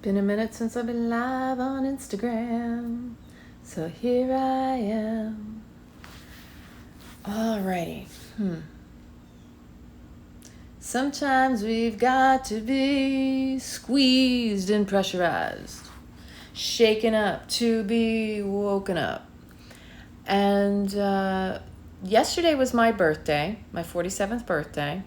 Been a minute since I've been live on Instagram, so here I am. Alrighty. Sometimes we've got to be squeezed and pressurized, shaken up to be woken up. And yesterday was my birthday, my 47th birthday,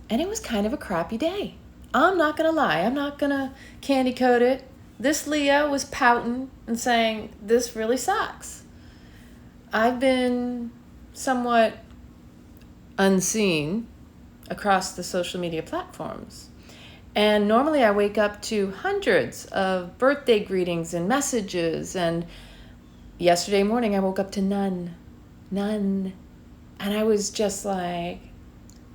and it was kind of a crappy day. I'm not going to lie. I'm not going to candy coat it. This Leah was pouting and saying, this really sucks. I've been somewhat unseen across the social media platforms. And normally I wake up to hundreds of birthday greetings and messages. And yesterday morning I woke up to none. And I was just like,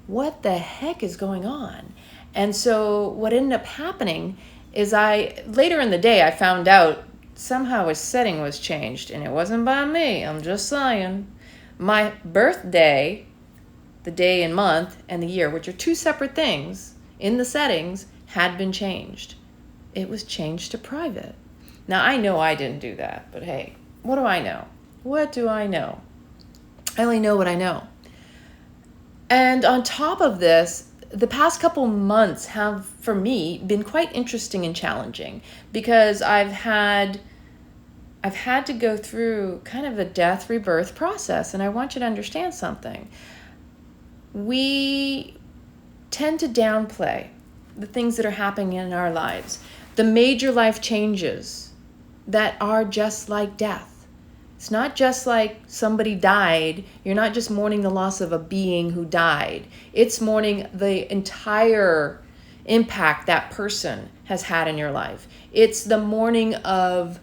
what the heck is going on? And so what ended up happening is later in the day, I found out somehow a setting was changed, and it wasn't by me. I'm just saying. My birthday, the day and month, and the year, which are two separate things in the settings, had been changed. It was changed to private. Now, I know I didn't do that, but hey, what do I know? What do I know? I only know what I know. And on top of this, the past couple months have, for me, been quite interesting and challenging because I've had to go through kind of a death rebirth process, and I want you to understand something. We tend to downplay the things that are happening in our lives, the major life changes that are just like death. It's not just like somebody died. You're not just mourning the loss of a being who died. It's mourning the entire impact that person has had in your life. It's the mourning of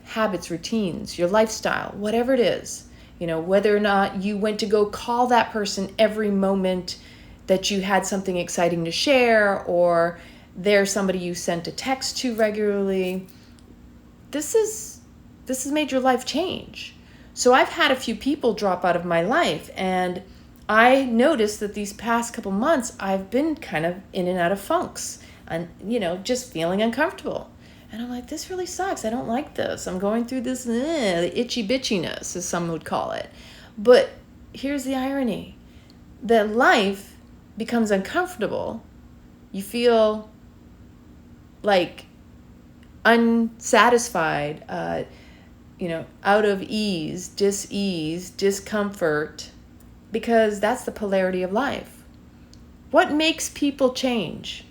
habits, routines, your lifestyle, whatever it is. You know, whether or not you went to go call that person every moment that you had something exciting to share, or they're somebody you sent a text to regularly. This is major life change. So I've had a few people drop out of my life, and I noticed that these past couple months I've been kind of in and out of funks and, just feeling uncomfortable. And I'm like, this really sucks. I don't like this. I'm going through this the itchy bitchiness, as some would call it. But here's the irony. That life becomes uncomfortable. You feel like unsatisfied, out of ease, dis-ease, discomfort, because that's the polarity of life. What makes people change?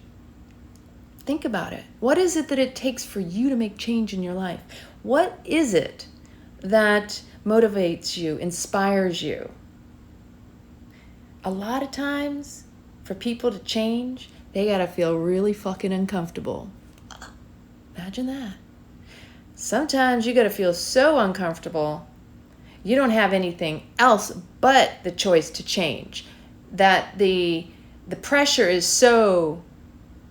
Think about it. What is it that it takes for you to make change in your life? What is it that motivates you, inspires you? A lot of times, for people to change, they gotta feel really fucking uncomfortable. Imagine that. Sometimes you got to feel so uncomfortable, you don't have anything else but the choice to change. That the pressure is so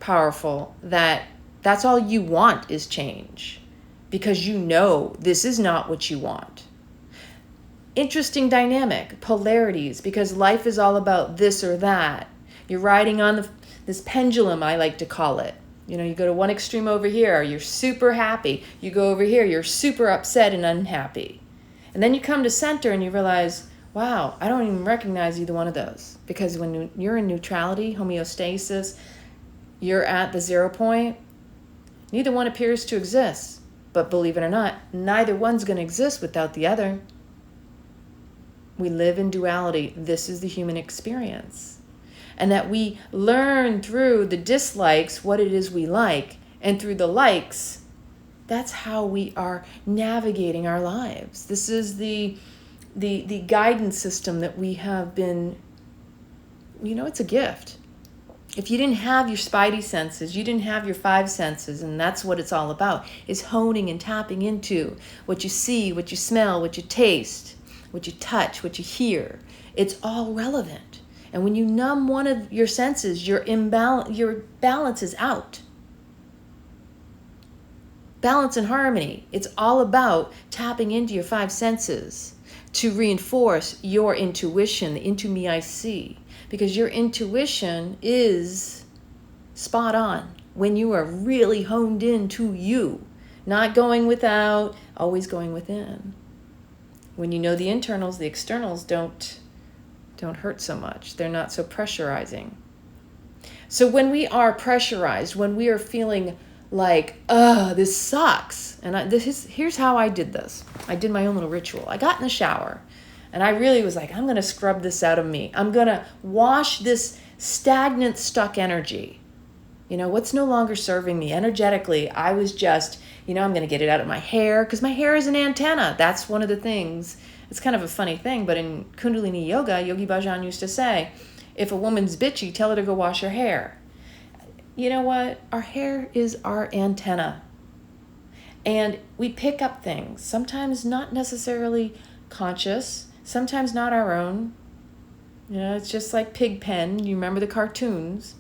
powerful that that's all you want is change, because you know this is not what you want. Interesting dynamic, polarities, because life is all about this or that. You're riding on this pendulum, I like to call it. You go to one extreme over here, you're super happy. You go over here, you're super upset and unhappy. And then you come to center and you realize, wow, I don't even recognize either one of those. Because when you're in neutrality, homeostasis, you're at the 0 point, neither one appears to exist. But believe it or not, neither one's going to exist without the other. We live in duality. This is the human experience. And that we learn through the dislikes what it is we like, and through the likes, that's how we are navigating our lives. This is the guidance system that we have been, it's a gift. If you didn't have your spidey senses, you didn't have your 5 senses, and that's what it's all about, is honing and tapping into what you see, what you smell, what you taste, what you touch, what you hear. It's all relevant. And when you numb one of your senses, your balance is out. Balance and harmony. It's all about tapping into your 5 senses to reinforce your intuition, the into me I see. Because your intuition is spot on, when you are really honed in to you, not going without, always going within. When you know the internals, the externals don't hurt so much. They're not so pressurizing. So when we are pressurized, when we are feeling like, this sucks, and here's how I did this. I did my own little ritual. I got in the shower, and I really was like, I'm going to scrub this out of me. I'm going to wash this stagnant, stuck energy. What's no longer serving me energetically. I was just, I'm going to get it out of my hair, because my hair is an antenna. That's one of the things. It's kind of a funny thing, but in Kundalini Yoga, Yogi Bhajan used to say, if a woman's bitchy, tell her to go wash her hair. You know what? Our hair is our antenna. And we pick up things, sometimes not necessarily conscious, sometimes not our own. It's just like Pigpen. You remember the cartoons?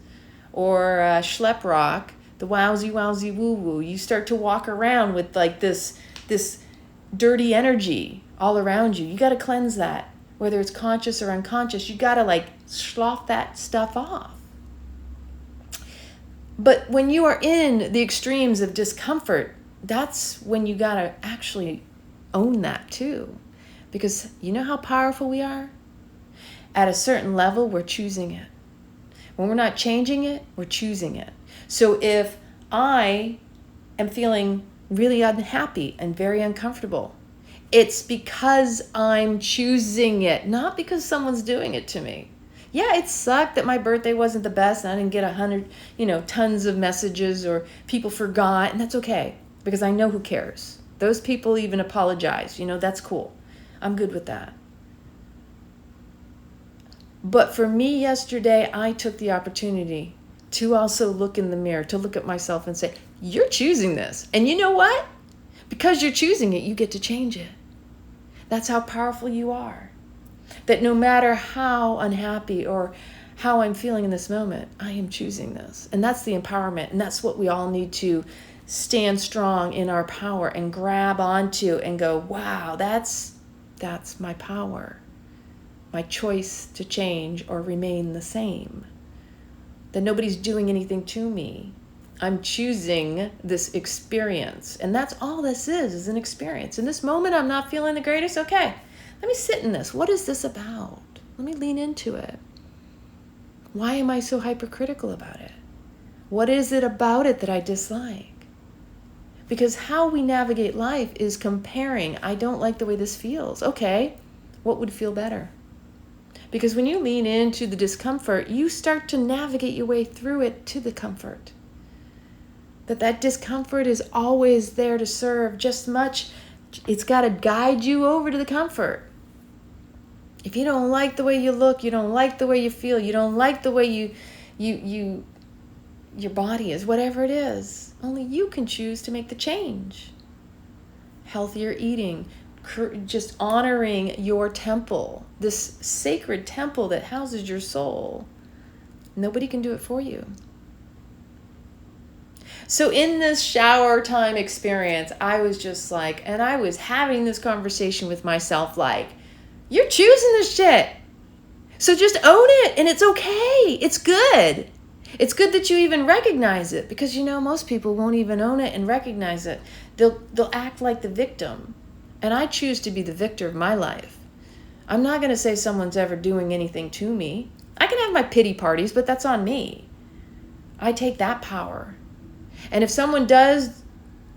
Or Schlep Rock, the wowsy wowsy woo woo. You start to walk around with like this dirty energy all around you. You got to cleanse that, whether it's conscious or unconscious. You got to like slough that stuff off. But when you are in the extremes of discomfort, that's when you got to actually own that too. Because you know how powerful we are? At a certain level, we're choosing it. When we're not changing it, we're choosing it. So if I am feeling really unhappy and very uncomfortable, it's because I'm choosing it, not because someone's doing it to me. Yeah, it sucked that my birthday wasn't the best and I didn't get 100, tons of messages or people forgot, and that's okay because I know who cares. Those people even apologize. That's cool. I'm good with that. But for me yesterday, I took the opportunity to also look in the mirror, to look at myself and say, you're choosing this. And you know what? Because you're choosing it, you get to change it. That's how powerful you are. That no matter how unhappy or how I'm feeling in this moment, I am choosing this. And that's the empowerment. And that's what we all need to stand strong in our power and grab onto and go, wow, that's my power. My choice to change or remain the same. That nobody's doing anything to me. I'm choosing this experience. And that's all this is an experience. In this moment, I'm not feeling the greatest. Okay, let me sit in this. What is this about? Let me lean into it. Why am I so hypercritical about it? What is it about it that I dislike? Because how we navigate life is comparing. I don't like the way this feels. Okay, what would feel better? Because when you lean into the discomfort, you start to navigate your way through it to the comfort. That discomfort is always there to serve just much. It's got to guide you over to the comfort. If you don't like the way you look, you don't like the way you feel, you don't like the way your body is, whatever it is, only you can choose to make the change. Healthier eating, just honoring your temple, this sacred temple that houses your soul. Nobody can do it for you. So in this shower time experience, I was just like, and I was having this conversation with myself like, you're choosing this shit. So just own it, and it's okay. It's good. It's good that you even recognize it, because most people won't even own it and recognize it. They'll act like the victim. And I choose to be the victor of my life. I'm not going to say someone's ever doing anything to me. I can have my pity parties, but that's on me. I take that power. And if someone does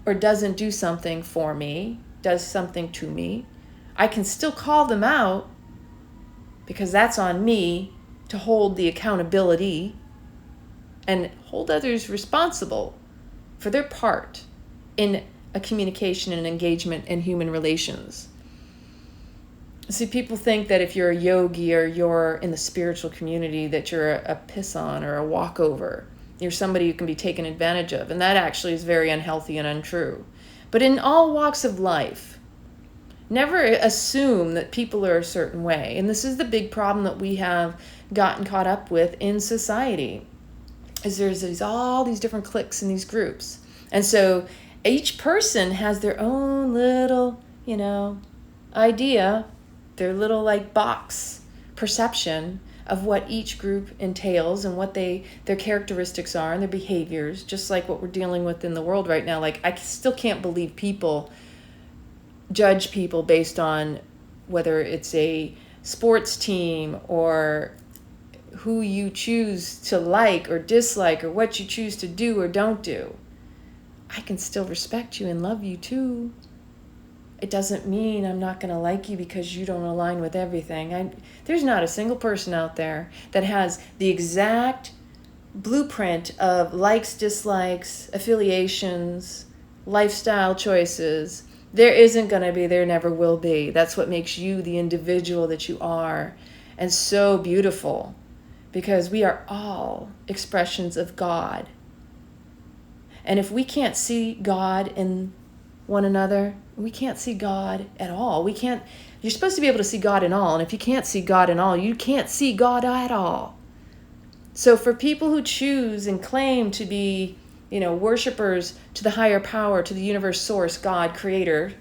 or doesn't do something for me, does something to me, I can still call them out, because that's on me to hold the accountability and hold others responsible for their part in a communication and engagement in human relations. See, people think that if you're a yogi or you're in the spiritual community that you're a piss-on or a walkover. You're somebody who can be taken advantage of. And that actually is very unhealthy and untrue. But in all walks of life, never assume that people are a certain way. And this is the big problem that we have gotten caught up with in society, is there's all these different cliques and these groups. And so each person has their own little, idea, their little box perception of what each group entails and what their characteristics are and their behaviors, just like what we're dealing with in the world right now. Like, I still can't believe people judge people based on whether it's a sports team or who you choose to like or dislike or what you choose to do or don't do. I can still respect you and love you too. It doesn't mean I'm not going to like you because you don't align with everything. There's not a single person out there that has the exact blueprint of likes, dislikes, affiliations, lifestyle choices. There isn't going to be, there never will be. That's what makes you the individual that you are, and so beautiful, because we are all expressions of God. And if we can't see God in one another, we can't see God at all. You're supposed to be able to see God in all, and if you can't see God in all, you can't see God at all. So for people who choose and claim to be, worshipers to the higher power, to the universe source, God, creator,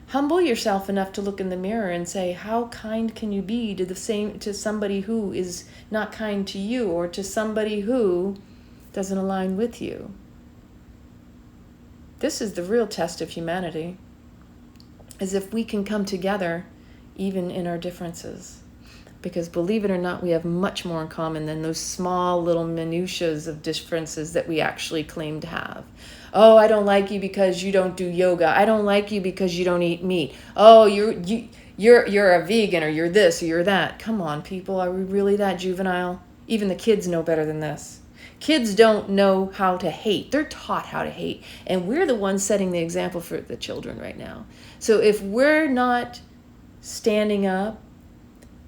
humble yourself enough to look in the mirror and say, how kind can you be to somebody who is not kind to you, or to somebody who doesn't align with you? This is the real test of humanity, is if we can come together even in our differences. Because believe it or not, we have much more in common than those small little minutiae of differences that we actually claim to have. Oh, I don't like you because you don't do yoga. I don't like you because you don't eat meat. Oh, you're a vegan, or you're this or you're that. Come on, people, are we really that juvenile? Even the kids know better than this. Kids don't know how to hate. They're taught how to hate. And we're the ones setting the example for the children right now. So if we're not standing up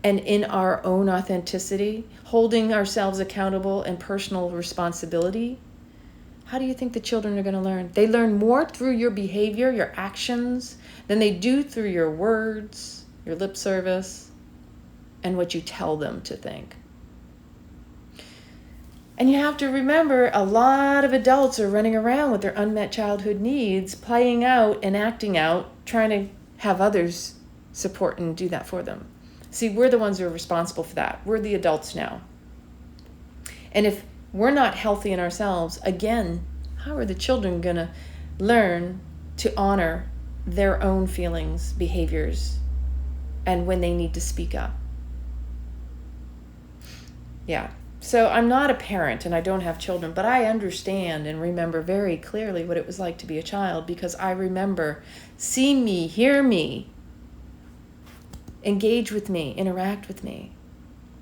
and in our own authenticity, holding ourselves accountable and personal responsibility, how do you think the children are going to learn? They learn more through your behavior, your actions, than they do through your words, your lip service, and what you tell them to think. And you have to remember, a lot of adults are running around with their unmet childhood needs, playing out and acting out, trying to have others support and do that for them. See, we're the ones who are responsible for that. We're the adults now. And if we're not healthy in ourselves, again, how are the children going to learn to honor their own feelings, behaviors, and when they need to speak up? Yeah. So I'm not a parent and I don't have children, but I understand and remember very clearly what it was like to be a child, because I remember, see me, hear me, engage with me, interact with me.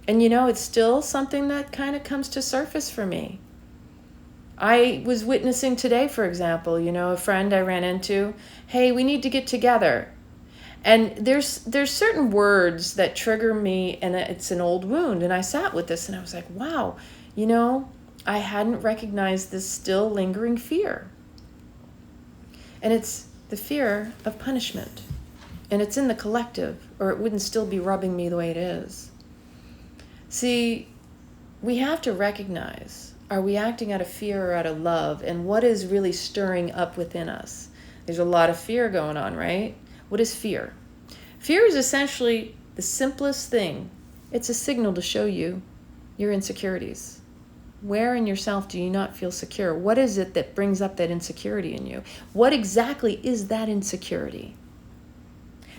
And it's still something that kind of comes to surface for me. I was witnessing today, for example, a friend I ran into, hey, we need to get together. And there's certain words that trigger me, and it's an old wound. And I sat with this and I was like, wow, I hadn't recognized this still lingering fear. And it's the fear of punishment. And it's in the collective, or it wouldn't still be rubbing me the way it is. See, we have to recognize, are we acting out of fear or out of love? And what is really stirring up within us? There's a lot of fear going on, right? What is fear? Fear is essentially the simplest thing. It's a signal to show you your insecurities. Where in yourself do you not feel secure? What is it that brings up that insecurity in you? What exactly is that insecurity?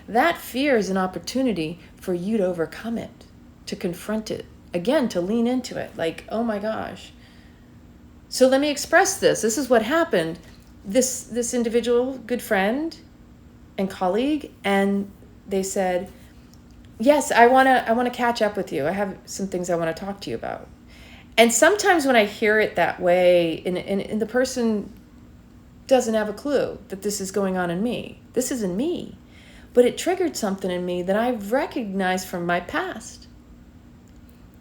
That fear is an opportunity for you to overcome it, to confront it, again, to lean into it. Like, oh my gosh. So let me express this. This is what happened. This individual, good friend and colleague, and they said, yes, I want to catch up with you. I have some things I want to talk to you about. And sometimes when I hear it that way, and the person doesn't have a clue that this is going on in me. This isn't me. But it triggered something in me that I've recognized from my past.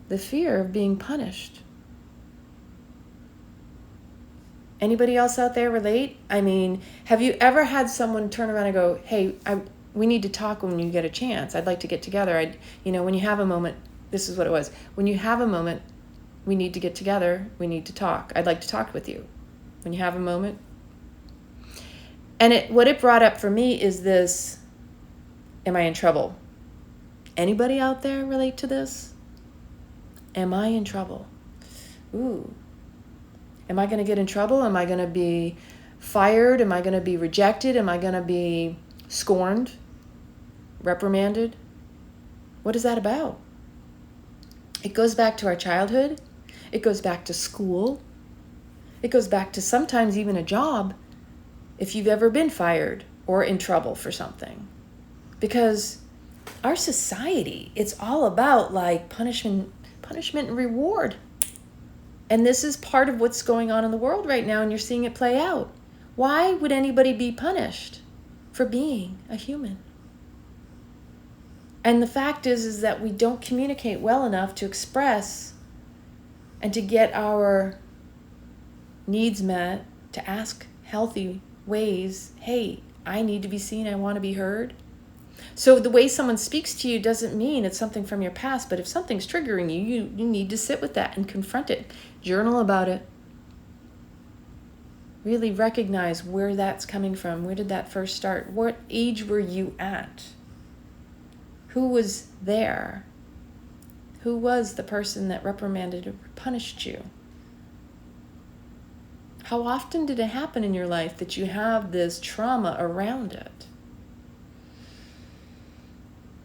The fear of being punished. Anybody else out there relate? I mean, have you ever had someone turn around and go, hey, we need to talk when you get a chance. I'd like to get together. When you have a moment, this is what it was. When you have a moment, we need to get together. We need to talk. I'd like to talk with you. When you have a moment. And what it brought up for me is this, am I in trouble? Anybody out there relate to this? Am I in trouble? Ooh. Am I going to get in trouble? Am I going to be fired? Am I going to be rejected? Am I going to be scorned? Reprimanded? What is that about? It goes back to our childhood. It goes back to school. It goes back to sometimes even a job, if you've ever been fired or in trouble for something. Because our society, it's all about like punishment and reward. And this is part of what's going on in the world right now, and you're seeing it play out. Why would anybody be punished for being a human? And the fact is that we don't communicate well enough to express and to get our needs met, to ask healthy ways, hey, I need to be seen, I want to be heard. So the way someone speaks to you doesn't mean it's something from your past, but if something's triggering you, you need to sit with that and confront it. Journal about it. Really recognize where that's coming from. Where did that first start? What age were you at? Who was there? Who was the person that reprimanded or punished you? How often did it happen in your life that you have this trauma around it?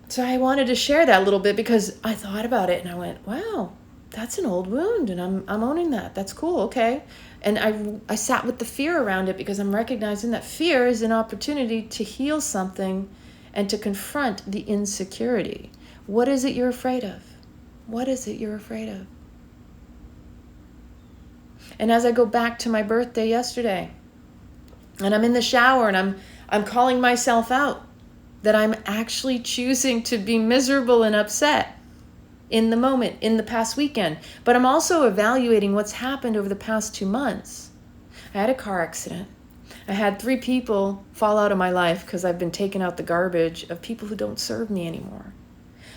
So I wanted to share that a little bit because I thought about it and I went, wow, that's an old wound and I'm owning that. That's cool, okay. And I sat with the fear around it because I'm recognizing that fear is an opportunity to heal something and to confront the insecurity. What is it you're afraid of? What is it you're afraid of? And as I go back to my birthday yesterday, and I'm in the shower and I'm calling myself out, that I'm actually choosing to be miserable and upset in the moment, in the past weekend. But I'm also evaluating what's happened over the past 2 months. I had a car accident. I had 3 people fall out of my life because I've been taking out the garbage of people who don't serve me anymore.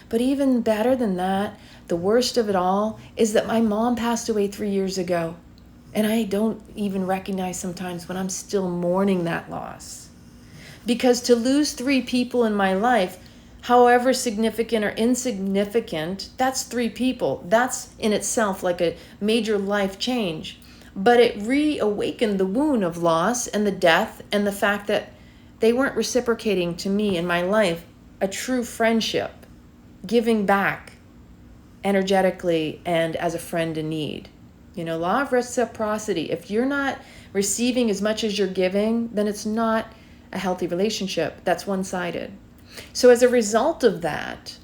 But even better than that, the worst of it all is that my mom passed away 3 years ago. And I don't even recognize sometimes when I'm still mourning that loss. Because to lose 3 people in my life, however significant or insignificant, that's 3 people. That's in itself like a major life change. But it reawakened the wound of loss and the death and the fact that they weren't reciprocating to me in my life a true friendship, giving back energetically and as a friend in need. You know, law of reciprocity. If you're not receiving as much as you're giving, then it's not a healthy relationship. That's one-sided. So as a result of that,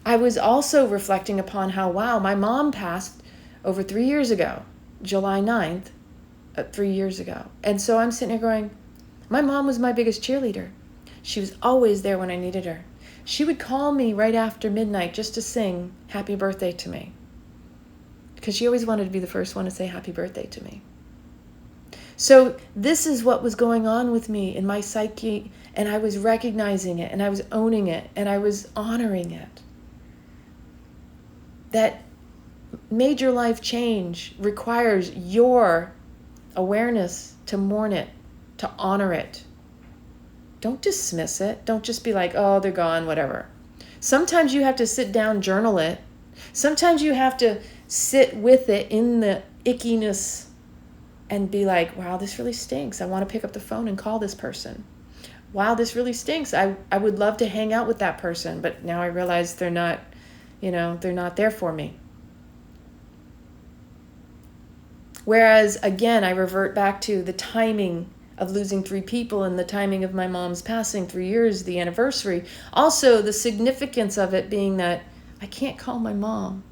I was also reflecting upon how, wow, my mom passed over 3 years ago, July 9th, 3 years ago. And so I'm sitting here going, my mom was my biggest cheerleader. She was always there when I needed her. She would call me right after midnight just to sing happy birthday to me. Because she always wanted to be the first one to say happy birthday to me. So this is what was going on with me in my psyche, and I was recognizing it, and I was owning it, and I was honoring it. That major life change requires your awareness to mourn it, to honor it. Don't dismiss it. Don't just be like, oh, they're gone, whatever. Sometimes you have to sit down, journal it. Sometimes you have to sit with it in the ickiness and be like, wow, this really stinks. I want to pick up the phone and call this person. Wow, this really stinks. I would love to hang out with that person, but now I realize they're not there for me. Whereas, again, I revert back to the timing of losing 3 people and the timing of my mom's passing, 3 years, the anniversary. Also, the significance of it being that I can't call my mom.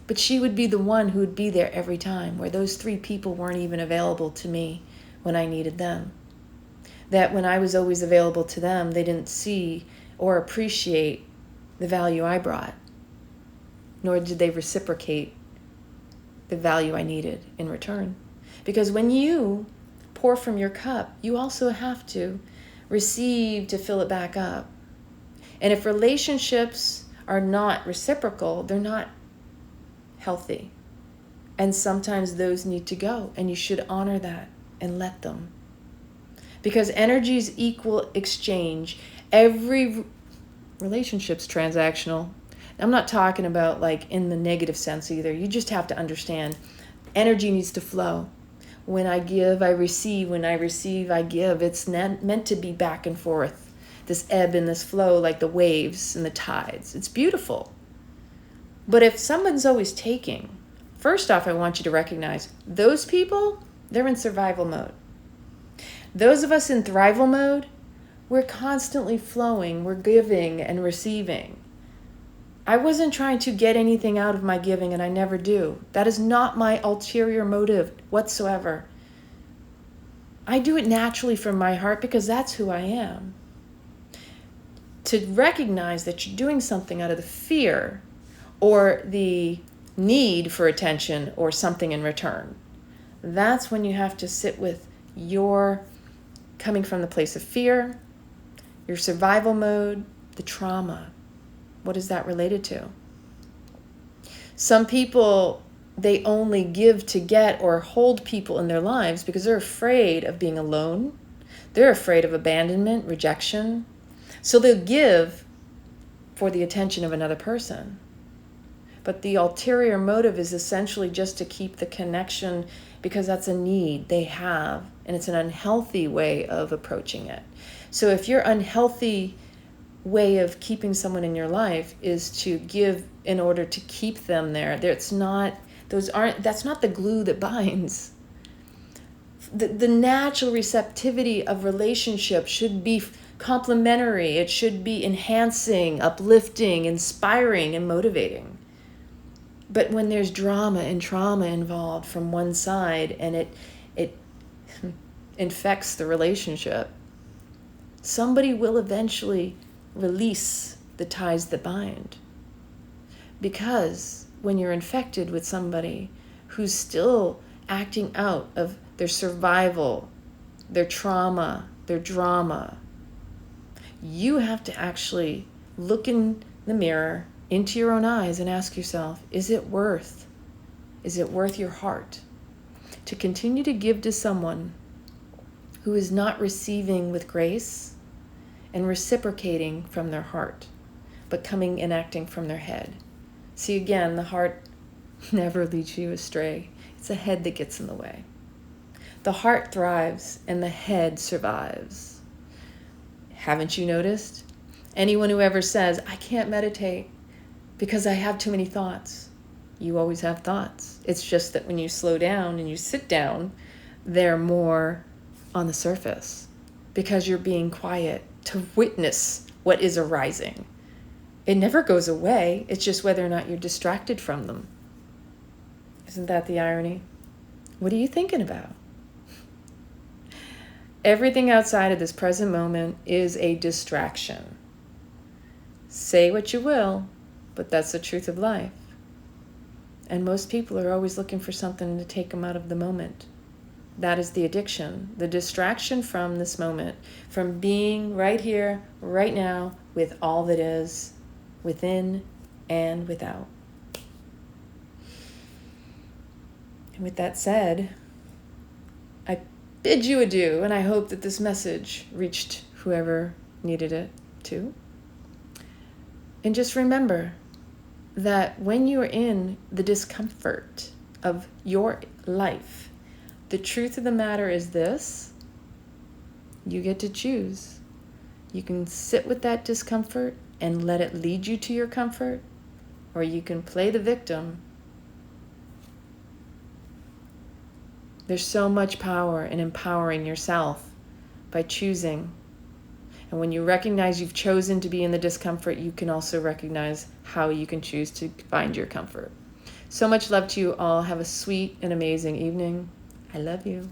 But she would be the one who would be there every time, where those 3 people weren't even available to me when I needed them. That when I was always available to them, they didn't see or appreciate the value I brought, nor did they reciprocate the value I needed in return. Because when you pour from your cup, you also have to receive to fill it back up. And if relationships are not reciprocal, they're not healthy. And sometimes those need to go, and you should honor that and let them. Because energies equal exchange. Every Relationships transactional. I'm not talking about like in the negative sense either. You just have to understand energy needs to flow. When I give, I receive. When I receive, I give. It's meant to be back and forth. This ebb and this flow, like the waves and the tides. It's beautiful. But if someone's always taking, first off, I want you to recognize those people, they're in survival mode. Those of us in thrival mode, we're constantly flowing, we're giving and receiving. I wasn't trying to get anything out of my giving, and I never do. That is not my ulterior motive whatsoever. I do it naturally from my heart because that's who I am. To recognize that you're doing something out of the fear or the need for attention or something in return, that's when you have to sit with your coming from the place of fear, your survival mode, the trauma. What is that related to? Some people, they only give to get or hold people in their lives because they're afraid of being alone. They're afraid of abandonment, rejection. So they'll give for the attention of another person. But the ulterior motive is essentially just to keep the connection because that's a need they have, and it's an unhealthy way of approaching it. So if your unhealthy way of keeping someone in your life is to give in order to keep them there, that's not the glue that binds. The natural receptivity of relationship should be complementary. It should be enhancing, uplifting, inspiring, and motivating. But when there's drama and trauma involved from one side and it infects the relationship, somebody will eventually release the ties that bind. Because when you're infected with somebody who's still acting out of their survival, their trauma, their drama, you have to actually look in the mirror into your own eyes and ask yourself, is it worth your heart to continue to give to someone who is not receiving with grace and reciprocating from their heart, but coming and acting from their head? See, again, the heart never leads you astray. It's the head that gets in the way. The heart thrives and the head survives. Haven't you noticed? Anyone who ever says, I can't meditate because I have too many thoughts. You always have thoughts. It's just that when you slow down and you sit down, they're more on the surface because you're being quiet to witness what is arising. It never goes away. It's just whether or not you're distracted from them. Isn't that the irony? What are you thinking about? Everything outside of this present moment is a distraction. Say what you will, but that's the truth of life. And most people are always looking for something to take them out of the moment. That is the addiction, the distraction from this moment, from being right here, right now, with all that is, within and without. And with that said, I bid you adieu, and I hope that this message reached whoever needed it to. And just remember that when you're in the discomfort of your life, the truth of the matter is this: you get to choose. You can sit with that discomfort and let it lead you to your comfort, or you can play the victim. There's so much power in empowering yourself by choosing. And when you recognize you've chosen to be in the discomfort, you can also recognize how you can choose to find your comfort. So much love to you all. Have a sweet and amazing evening. I love you.